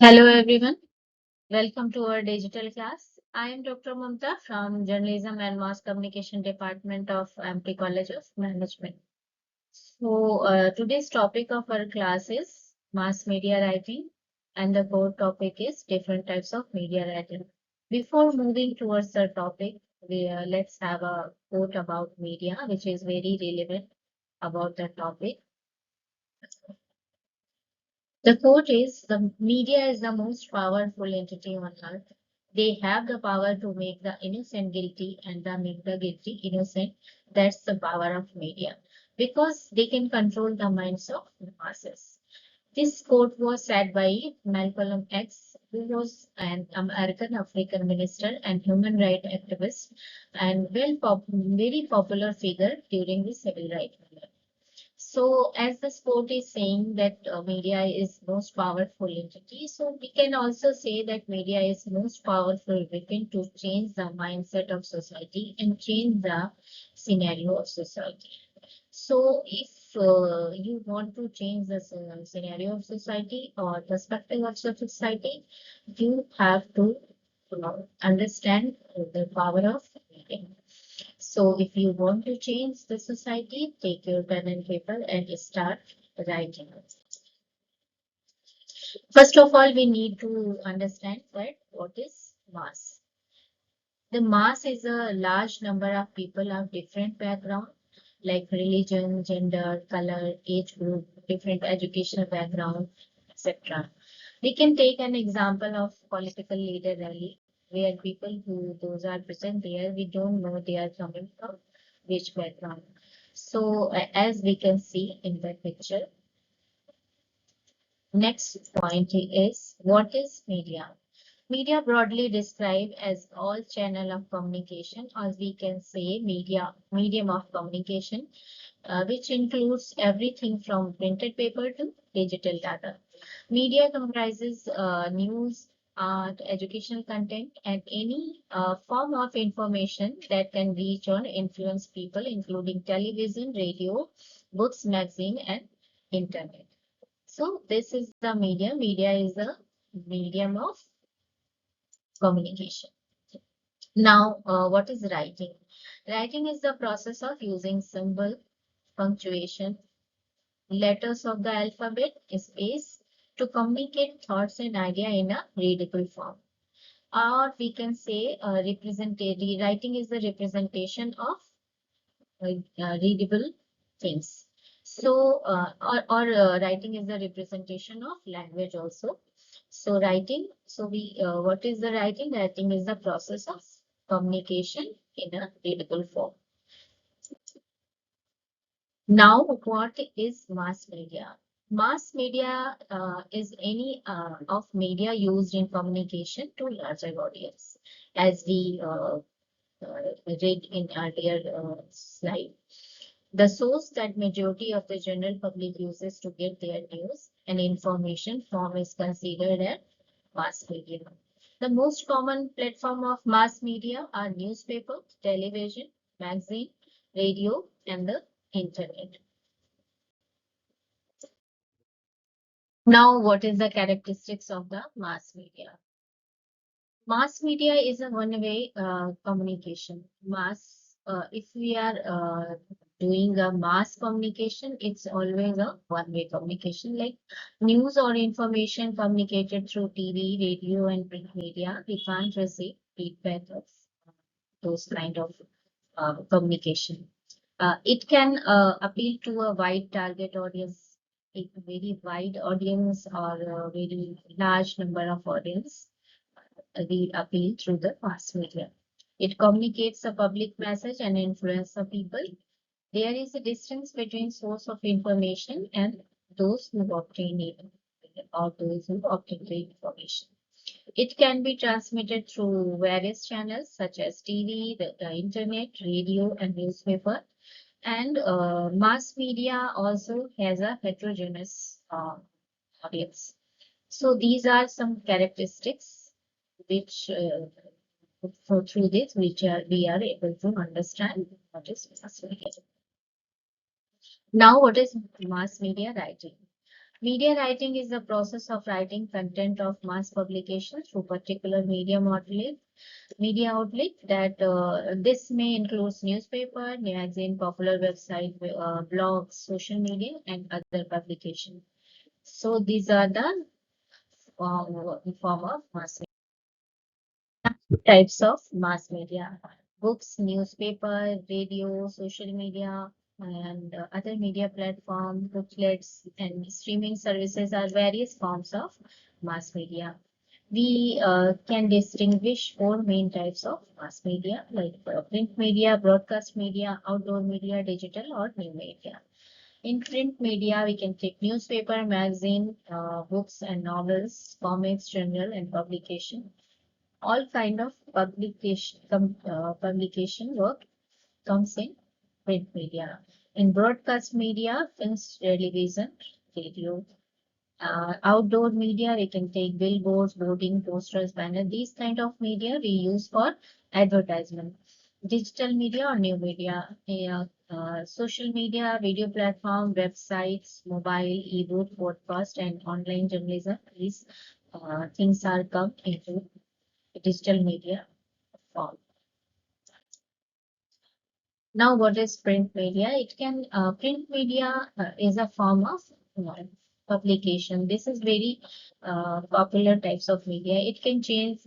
Hello everyone, welcome to our digital class. I am Dr. Mamta from Journalism and Mass Communication Department of IIMT College of Management. Today's topic of our class is mass media writing, and the core topic is different types of media writing. Before moving towards the topic, let's have a quote about media, which is very relevant about the topic. The quote is the media is the most powerful entity on earth. They have the power to make the innocent guilty and make the guilty innocent. That's the power of media because they can control the minds of the masses. This quote was said by Malcolm X, who was an American African minister and human rights activist and very popular figure during the civil rights movement. So, as the sport is saying that media is most powerful entity, so we can also say that media is most powerful weapon to change the mindset of society and change the scenario of society. So, if you want to change the scenario of society or perspective of society, you have to understand the power of media. So if you want to change the society, take your pen and paper and start writing. First of all, we need to understand that what is mass. The mass is a large number of people of different background, like religion, gender, color, age group, different educational background, etc. We can take an example of political leader rally, where people who those are present there, we don't know they are coming from which background. So as we can see in the picture, next point is what is media? Media broadly described as all channel of communication, or we can say medium of communication, which includes everything from printed paper to digital data. Media comprises news, art, educational content, and any form of information that can reach or influence people, including television, radio, books, magazine, and internet. So this is the media. Media is the medium of communication. Now, what is writing? Writing is the process of using symbol, punctuation, letters of the alphabet, space to communicate thoughts and idea in a readable form. Or we can say writing is the representation of readable things. Writing is the representation of language also. So writing, what is the writing? Writing is the process of communication in a readable form. Now, what is mass media? Mass media is any of media used in communication to larger audience, as we read in earlier slide. The source that majority of the general public uses to get their news and information from is considered as mass media. The most common platform of mass media are newspaper, television, magazine, radio, and the internet. Now, what is the characteristics of the mass media? Mass media is a one-way communication. If we are doing a mass communication, it's always a one-way communication. Like news or information communicated through TV, radio, and print media, we can't receive feedback of those kind of communication. It can appeal to a wide target audience, a very wide audience or a very large number of audience. We appeal through the mass media. It communicates a public message and influence the people. There is a distance between source of information and those who obtain it or those who obtain the information. It can be transmitted through various channels such as TV, the internet, radio, and newspaper. And mass media also has a heterogeneous audience. So these are some characteristics which through this we are able to understand what is mass media. Now, what is mass media writing? Media writing is the process of writing content of mass publication through particular media outlet that this may include newspaper, magazine, popular website, blogs, social media, and other publication. So these are the form of mass media. Types of mass media: books, newspaper, radio, social media, and other media platform, booklets, and streaming services are various forms of mass media. We can distinguish four main types of mass media, like print media, broadcast media, outdoor media, digital or new media. In print media, we can take newspaper, magazine, books and novels, comics, journal, and publication. All kind of publication work comes in print media. In broadcast media, films, television, radio. Outdoor media, we can take billboards, boarding, posters, banners. These kind of media we use for advertisement. Digital media or new media, social media, video platform, websites, mobile, ebook, podcast, and online journalism. These things are come into digital media form. Now, what is print media? Print media is a form of publication. This is very popular types of media. It can change,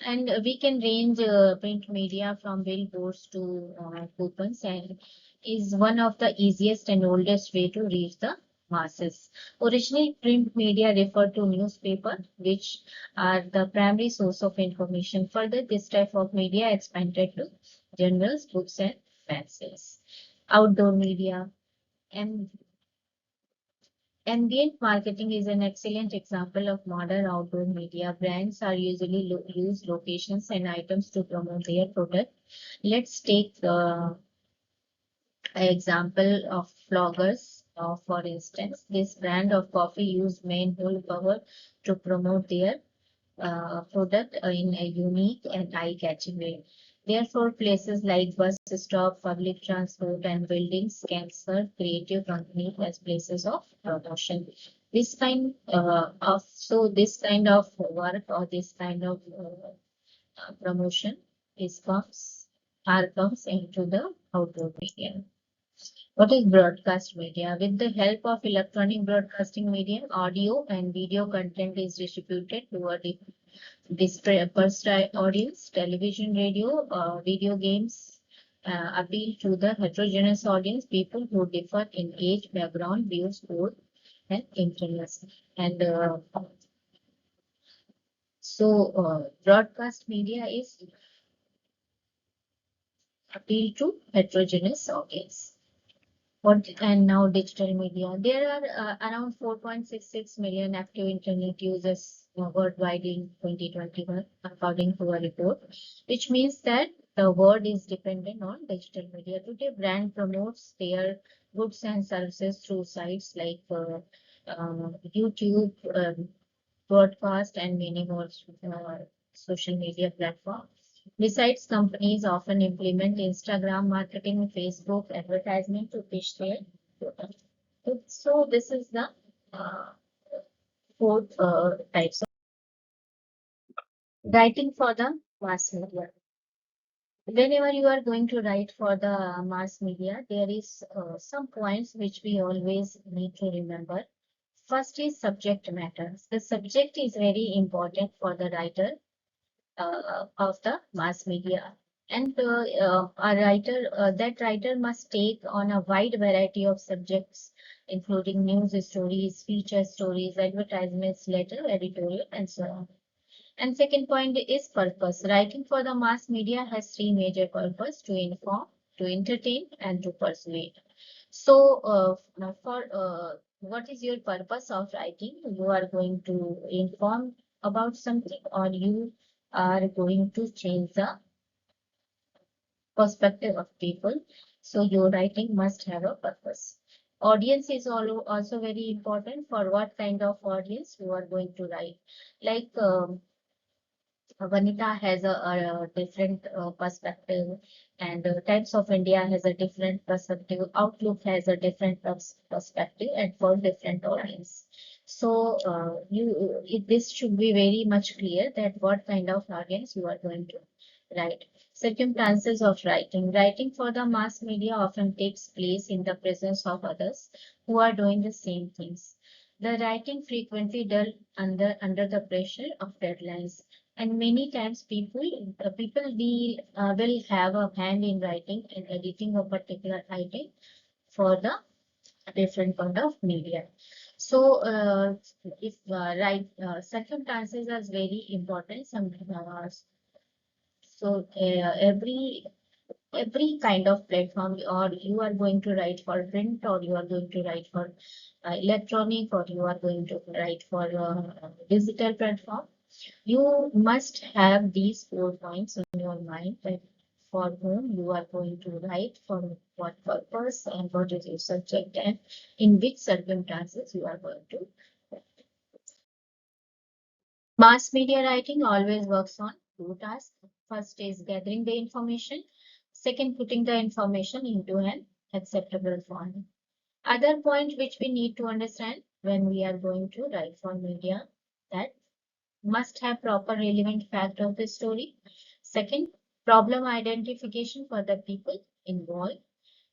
and we can range print media from billboards to coupons, and is one of the easiest and oldest way to reach the masses. Originally, print media referred to newspaper, which are the primary source of information. Further, this type of media expanded to journals, books, and fancies. Outdoor media. and Ambient marketing is an excellent example of modern outdoor media. Brands are usually use locations and items to promote their product. Let's take an example of floggers. For instance, this brand of coffee used manhole cover to promote their product in a unique and eye-catching way. Therefore, places like bus stop, public transport, and buildings can serve creative companies as places of promotion. This kind of work or this kind of promotion is comes into the outdoor media. What is broadcast media? With the help of electronic broadcasting media, audio and video content is distributed to a dispersed audience. Television, radio, video games appeal to the heterogeneous audience, people who differ in age, background, views, food, and interests. And broadcast media is appeal to heterogeneous audience. And now digital media. There are around 4.66 million active internet users worldwide in 2021, according to a report, which means that the world is dependent on digital media. Today, brand promotes their goods and services through sites like YouTube, broadcast, and many more social media platforms. Besides, companies often implement Instagram marketing, Facebook advertisement to push their product. So this is the uh, four types of writing for the mass media. Whenever you are going to write for the mass media, there is some points which we always need to remember. First is subject matter. The subject is very important for the writer of the mass media. And that writer must take on a wide variety of subjects, including news stories, feature stories, advertisements, letter, editorial, and so on. And second point is purpose. Writing for the mass media has three major purposes: to inform, to entertain, and to persuade. So, now for what is your purpose of writing? You are going to inform about something, or you are going to change the perspective of people. So, your writing must have a purpose. Audience is also very important. For what kind of audience you are going to write. Like Vanita has a different perspective, and Types of India has a different perspective. Outlook has a different perspective, and for different audience. So this should be very much clear that what kind of audience you are going to write. Circumstances of writing. Writing for the mass media often takes place in the presence of others who are doing the same things. The writing frequently done under the pressure of deadlines, and many times people will have a hand in writing and editing a particular item for the different kind of media. So, if right circumstances are very important. So every kind of platform, or you are going to write for print, or you are going to write for electronic, or you are going to write for digital platform, you must have these 4 points in your mind, that for whom you are going to write, for what purpose, and what is your subject, and in which circumstances you are going to. Mass media writing always works on two tasks. First is gathering the information. Second, putting the information into an acceptable form. Other point which we need to understand when we are going to write for media, that must have proper relevant fact of the story. Second, problem identification for the people involved.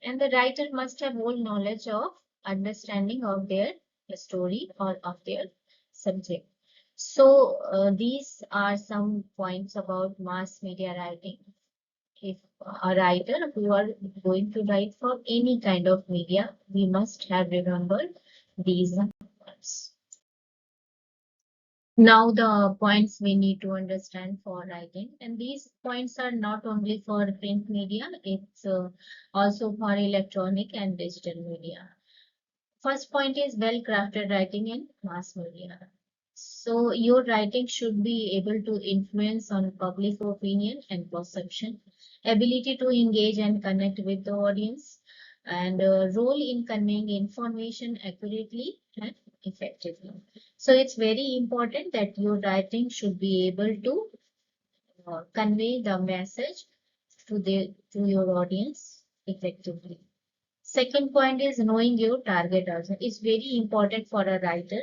And the writer must have whole knowledge of understanding of their story or of their subject. So these are some points about mass media writing. If a writer who are going to write for any kind of media, we must have remembered these points. Now the points we need to understand for writing, and these points are not only for print media, it's also for electronic and digital media. First point is well-crafted writing in mass media. So your writing should be able to influence on public opinion and perception, ability to engage and connect with the audience, and role in conveying information accurately and effectively. So it's very important that your writing should be able to convey the message to your audience effectively. Second point is knowing your target audience. It's very important for a writer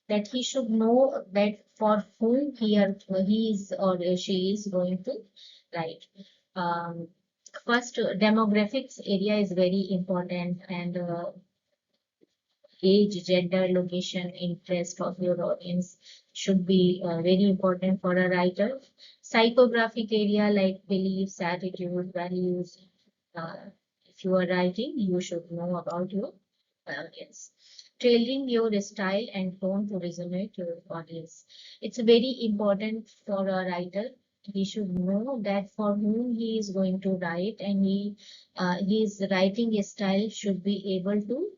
that he should know that for whom he is or she is going to write. Um, First, demographics area is very important, and age, gender, location, interest of your audience should be very important for a writer. Psychographic area like beliefs, attitude, values. Uh, if you are writing, you should know about your audience. Tailoring your style and tone to resonate your audience. It's very important for a writer. He should know that for whom he is going to write, and his writing style should be able to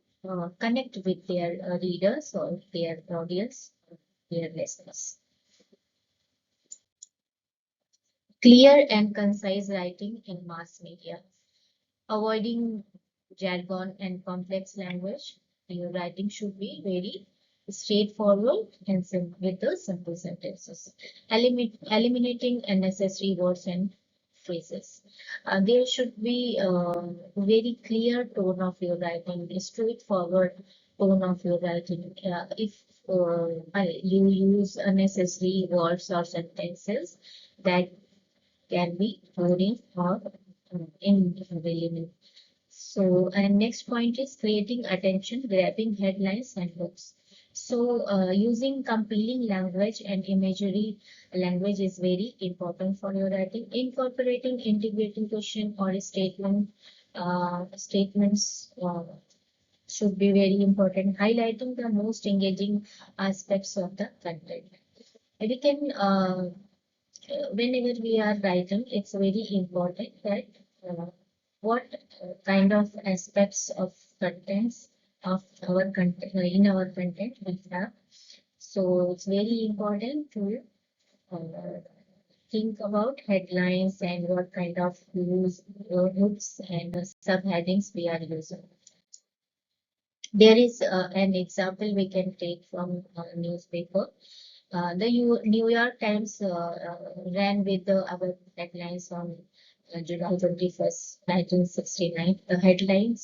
connect with their readers or their audience, their listeners. Clear and concise writing in mass media. Avoiding jargon and complex language. Your writing should be very straightforward and with the simple sentences. Eliminating unnecessary words and phrases. There should be a very clear tone of your writing, a straightforward tone of your writing. If you use unnecessary words or sentences, that can be boring or irrelevant. So, and next point is creating attention, grabbing headlines and hooks. So, using compelling language and imagery language is very important for your writing. Incorporating integrating question or statements should be very important. Highlighting the most engaging aspects of the content. We can, whenever we are writing, it's very important that what kind of aspects of contents of our content in our content we have. So it's very important to uh, think about headlines and what kind of hooks and subheadings we are using. There is an example we can take from a newspaper. The New York Times ran with our headlines on July 21st, 1969. The headline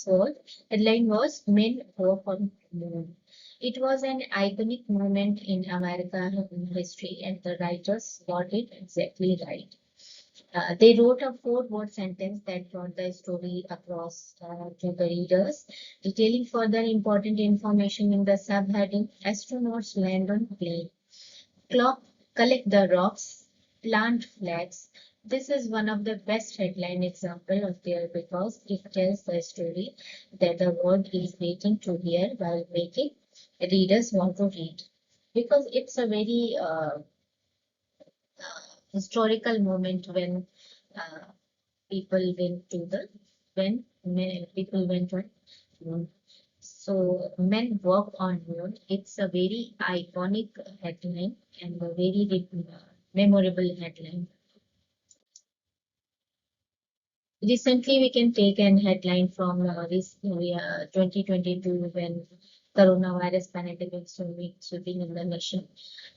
was Men Hope on Moon. It was an iconic moment in American history, and the writers got it exactly right. They wrote a four-word sentence that brought the story across to the readers, detailing further important information in the subheading: Astronauts land on plane, clock, collect the rocks, plant flags. This is one of the best headline example of there because it tells the story that the world is waiting to hear while making readers want to read. Because it's a very historical moment when uh, people went to the people went on moon. So men work on moon. It's a very iconic headline and a very memorable headline. Recently, we can take an headline from this 2022 when coronavirus pandemic sweeping in the nation.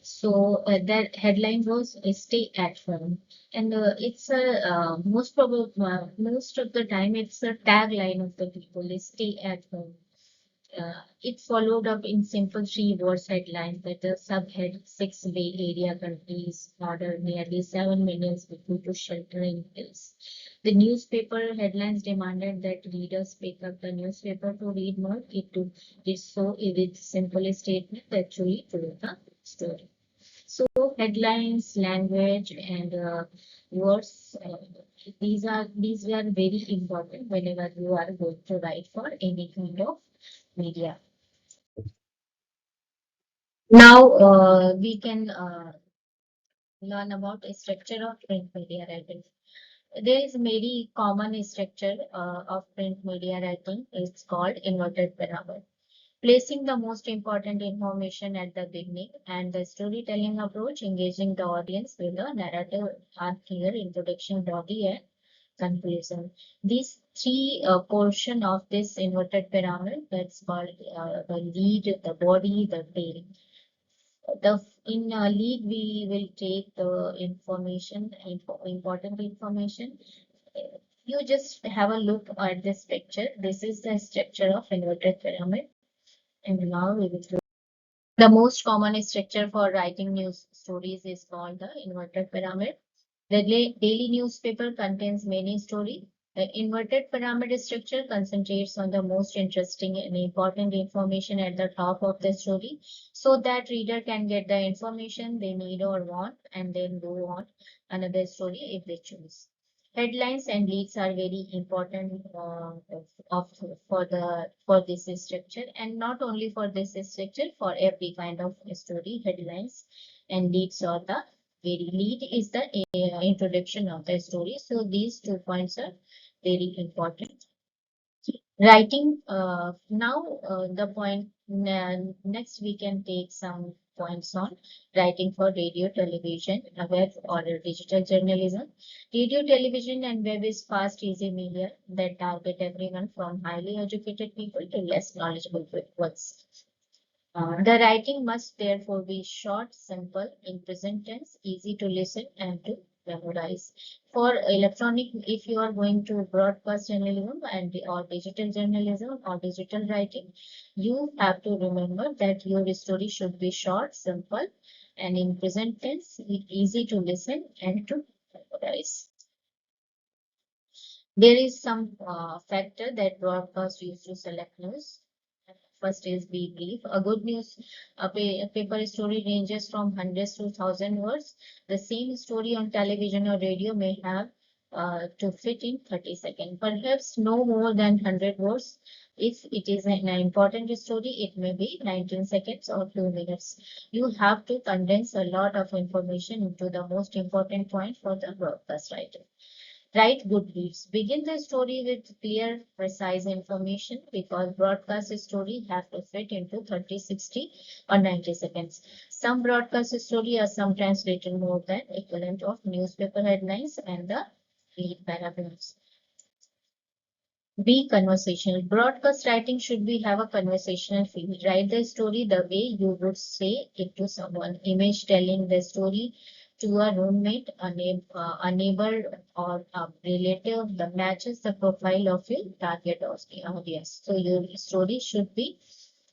So that headline was "Stay at home," and it's a most of the time it's a tagline of the people is "Stay at home." It followed up in simple three-word headlines that the subhead six Bay Area countries ordered nearly 7 million people to shelter in place. The newspaper headlines demanded that readers pick up the newspaper to read more. Did so with simple statement that truly told the story. So headlines, language, and words. These were very important whenever you are going to write for any kind of media. Now we can learn about a structure of print media writing. There is a very common structure of print media writing. It's called inverted pyramid. Placing the most important information at the beginning and the storytelling approach, engaging the audience with a narrative arc, clear introduction, body, and conclusion. These three portion of this inverted pyramid that's called the lead, the body, the tail. The in a lead we will take the information, important information. You just have a look at this picture. This is the structure of inverted pyramid, and now we will do. The most common structure for writing news stories is called the inverted pyramid. The daily newspaper contains many stories. The inverted pyramid structure concentrates on the most interesting and important information at the top of the story so that reader can get the information they need or want and then go on another story if they choose. Headlines and leads are very important of for this structure, and not only for this structure, for every kind of story, headlines and leads are the very lead is the introduction of the story. So these 2 points are very important. Writing now the point next we can take some points on writing for radio, television, web or digital journalism. Radio, television and web is fast, easy media that target everyone from highly educated people to less knowledgeable ones. The writing must therefore be short, simple, in present tense, easy to listen and to memorize. For electronic, if you are going to broadcast journalism and or digital journalism or digital writing, you have to remember that your story should be short, simple, and in present tense, easy to listen and to memorize. There is some factor that broadcast used to select news. First is be brief. A good news a paper story ranges from hundreds to thousand words. The same story on television or radio may have to fit in 30 seconds, perhaps no more than 100 words. If it is an important story, it may be 19 seconds or 2 minutes. You have to condense a lot of information into the most important point for the broadcast writer. Write good leads. Begin the story with clear, precise information because broadcast story have to fit into 30, 60 or 90 seconds. Some broadcast story are sometimes written more than equivalent of newspaper headlines and the lead paragraphs. Be conversational. Broadcast writing should be have a conversational feel. Write the story the way you would say it to someone. Image telling the story to a roommate, a neighbor, or a relative that matches the profile of your target audience. So your story should be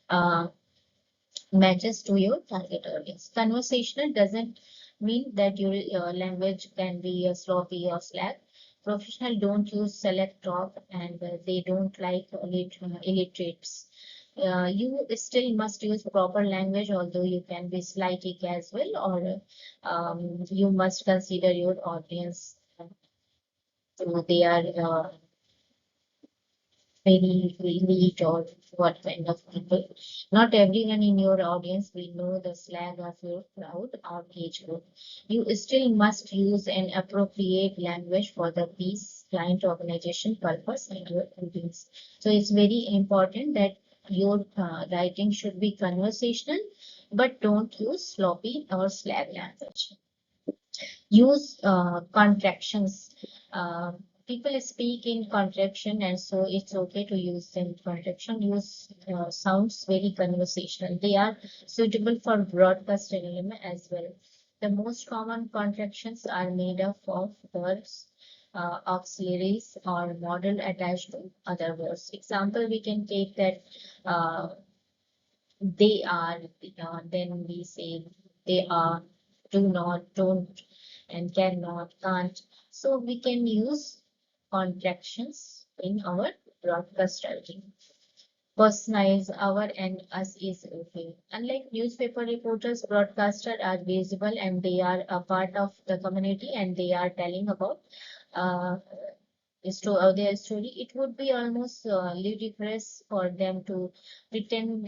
uh, matches to your target audience. Conversational doesn't mean that your language can be sloppy or slack. Professional don't use select talk, and they don't like illiterates. You still must use proper language, although you can be slightly casual, or you must consider your audience. They are very elite or what kind of people. Not everyone in your audience will know the slang of your crowd or age group. You still must use an appropriate language for the piece, client, organization, purpose, and your audience. So it's very important that your writing should be conversational, but don't use sloppy or slang language. Use contractions. People speak in contraction, and so it's okay to use them. Contraction use sounds very conversational. They are suitable for broadcast element as well. The most common contractions are made up of words, auxiliaries, or model attached to other words. Example, we can take that they are, then we say they are, do not, don't, and cannot, can't. So we can use contractions in our broadcast writing. Personalize our and us is okay. Unlike newspaper reporters, broadcasters are visible and they are a part of the community and they are telling about uh, their story. It would be almost ludicrous for them to pretend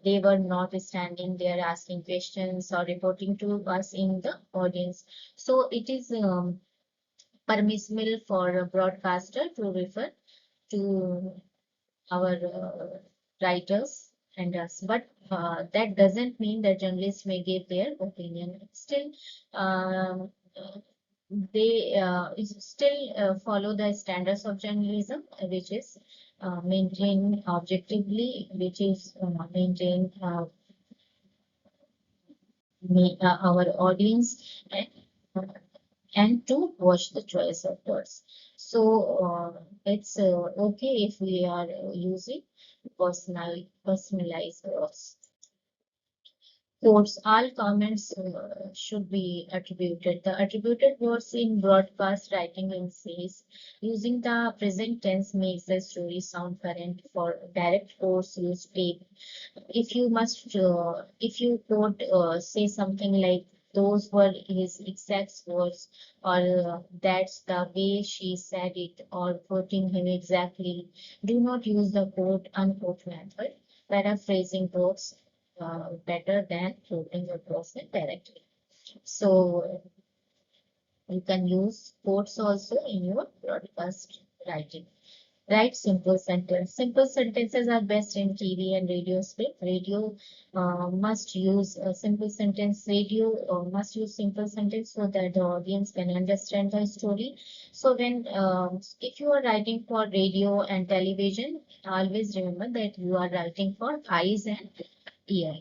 they were not standing there asking questions or reporting to us in the audience. So it is permissible for a broadcaster to refer to our writers and us, but that doesn't mean that journalists may give their opinion. Still, um, they still follow the standards of journalism, which is maintained objectively, which is maintained our audience and, uh, and to watch the choice of words. So it's okay if we are using personalized words. Quotes, all comments should be attributed. The attributed words in broadcast writing in says using the present tense makes the story sound current. For direct quotes, use tape. If you quote, say something like those were his exact words, or that's the way she said it, or quoting him exactly. Do not use the quote unquote method. Paraphrasing works better than quoting a person directly. So you can use quotes also in your broadcast writing. Write simple sentence. Simple sentences are best in TV and radio script. Radio must use a simple sentence. Radio must use simple sentence so that the audience can understand the story. So when if you are writing for radio and television, always remember that you are writing for eyes and ear.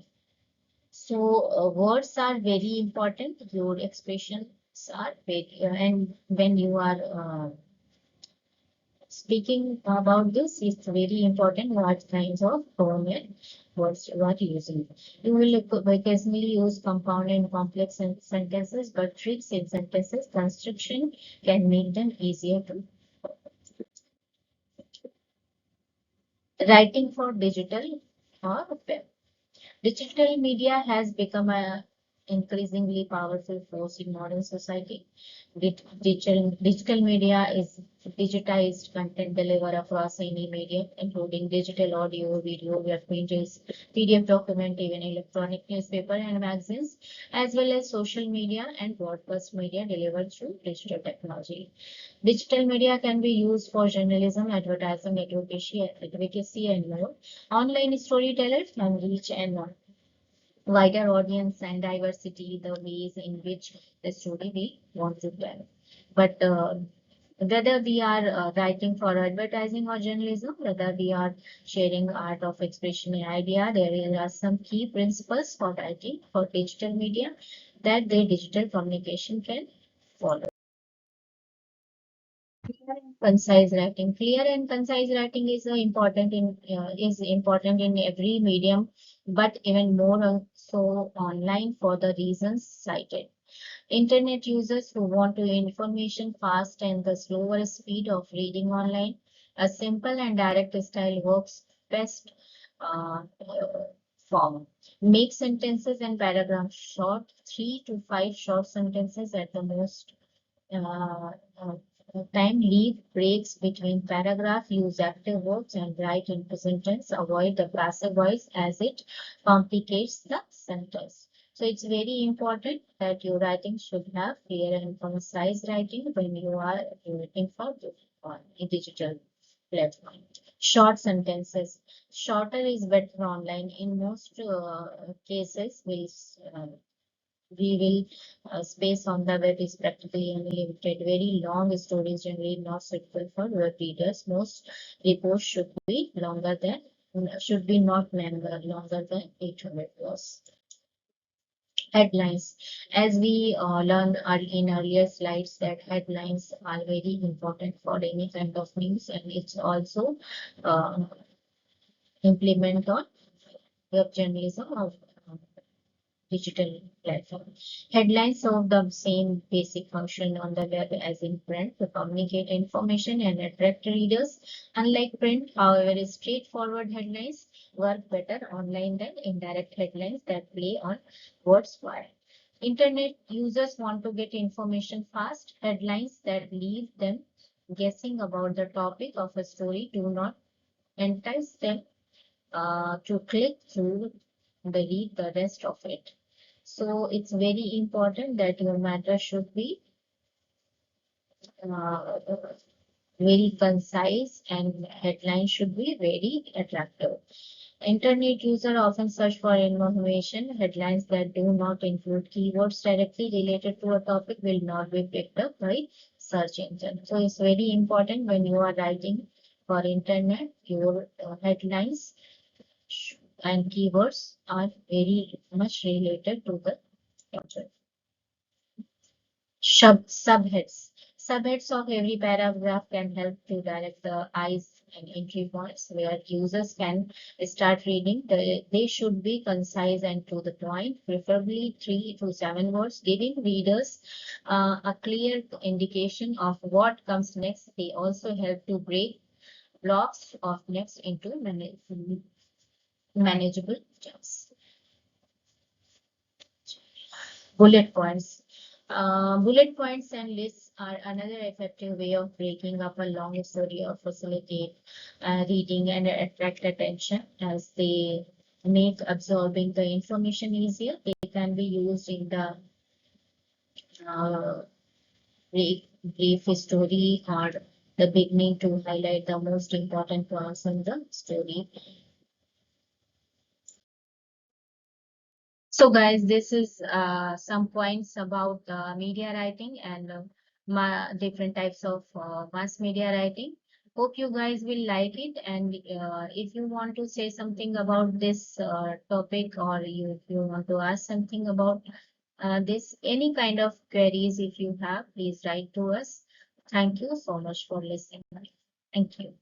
So words are very important. Your expressions are very, and when you are speaking about this, it's very important what kinds of format words you are using. You will occasionally use compound and complex sentences, but tricks in sentences construction can make them easier to writing for digital or web. Digital media has become a increasingly powerful force in modern society. Digital media is digitized content delivered across any medium, including digital audio, video, web pages, PDF document, even electronic newspaper and magazines, as well as social media and broadcast media delivered through digital technology. Digital media can be used for journalism, advertising, advocacy, and more. Online storytellers can reach an wider audience and diversity the ways in which the story we want to tell. But whether we are writing for advertising or journalism, whether we are sharing art of expression and idea, there are some key principles for writing for digital media that the digital communication can follow. Concise writing. Clear and concise writing is important in every medium but even more so online for the reasons cited. Internet users who want to information fast and the slower speed of reading online, a simple and direct style works best form. Make sentences and paragraphs short, 3 to 5 short sentences at the most uh, uh, time. Leave breaks between paragraph, use active verbs and write in present tense. Avoid the passive voice as it complicates the sentence. So it's very important that your writing should have clear and concise writing when you are writing for a digital platform. Short sentences. Shorter is better online. In most cases, we will space on the web is practically unlimited. Very long stories generally not suitable for web readers. Most reports should be not longer than 800 words. Headlines. As we learned in earlier slides, that headlines are very important for any kind of news, and it's also uh, implement on web journalism of digital platform. Headlines serve the same basic function on the web as in print to communicate information and attract readers. Unlike print, however, straightforward headlines work better online than indirect headlines that play on words fire. Internet users want to get information fast. Headlines that leave them guessing about the topic of a story do not entice them to click through read the rest of it. So it's very important that your matter should be uh, very concise and headline should be very attractive. Internet users often search for information. Headlines that do not include keywords directly related to a topic will not be picked up by search engine. So it's very important when you are writing for internet, your headlines and keywords are very much related to the content. Subheads. Subheads of every paragraph can help to direct the eyes and entry points where users can start reading. They should be concise and to the point, preferably 3 to 7 words, giving readers a clear indication of what comes next. They also help to break blocks of next into manageable chunks. Bullet points. Bullet points and lists are another effective way of breaking up a long story or facilitate reading and attract attention as they make absorbing the information easier. They can be used in the uh, brief story or the beginning to highlight the most important points in the story. So guys, this is some points about media writing and different types of mass media writing. Hope you guys will like it. And if you want to say something about this topic or if you want to ask something about this, any kind of queries if you have, please write to us. Thank you so much for listening. Thank you.